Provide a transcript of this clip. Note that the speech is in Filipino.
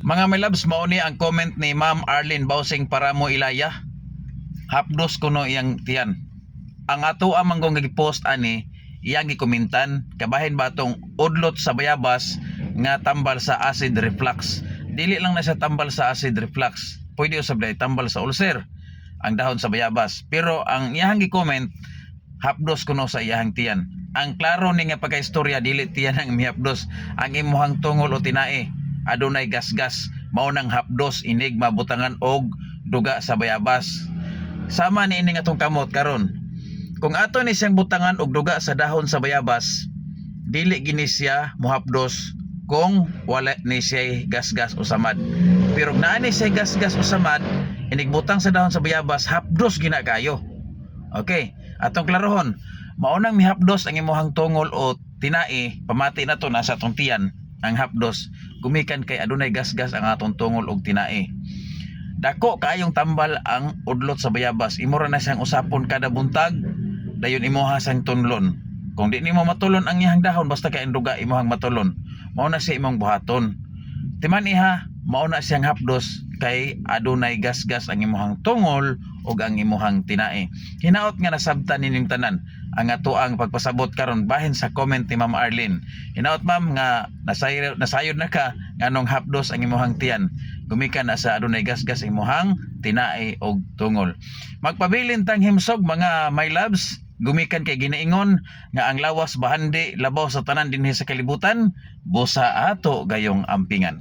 Mga my loves, mao ni ang comment ni Ma'am Arlene Bausing para mo ilaya. Hapdos kuno iyang tiyan. Ang ato amang kong gipost ani, iyang gikomentan kabahin ba tong udlot sa bayabas nga tambal sa acid reflux. Dili lang na siya tambal sa acid reflux. Pwede usab dai tambal sa ulcer ang dahon sa bayabas. Pero ang iyang gi-comment, hapdos kuno sa iyang tiyan. Ang klaro ni nga pagkaistorya dili tiyan ang mihapdos. Ang imuhang tungol o tinae adunay gasgas, mao nang hapdos inig mabutangan og duga sa bayabas. Sama ni ini nga tong kamot karon. Kung ato ni siyang butangan og duga sa dahon sa bayabas, dili gini siya mohapdos kung wala ni siya gasgas o samad. Pero naa ni siya gasgas o samad, inigbutang sa dahon sa bayabas, hapdos gina kayo. Okay, atong klarohon, mao nang mihapdos ang imong tungol o tinae, pamati na to nasa atong tiyan. Ang hapdos gumikan kay adunay gasgas ang atong tungol og tinae. Dako kaayong tambal ang udlot sa bayabas, imo ra na siyang usapon kada buntag, dayon imuha sang tunlon. Kung di nimo matulon ang iyang dahon, basta kay ang duga imuhang matulon, mao na siya imong buhaton. Timan iha, mao na siyang hapdos kay adunay gasgas ang imuhang tungol ug ang imuhang tinae. Hinaot nga nasabtan nining tanan ang atoang pagpasabot karon bahin sa comment ni Ma'am Arlene. Hinaot ma'am nga nasayod na ka nganong hapdos ang imuhang tiyan. Gumikan na sa adunay gasgas imuhang tinae ug tungol. Magpabilin tang himsog mga my loves. Gumikan kay ginaingon nga ang lawas bahandi labaw sa tanan dinhi sa kalibutan, busa ato gayong ampingan.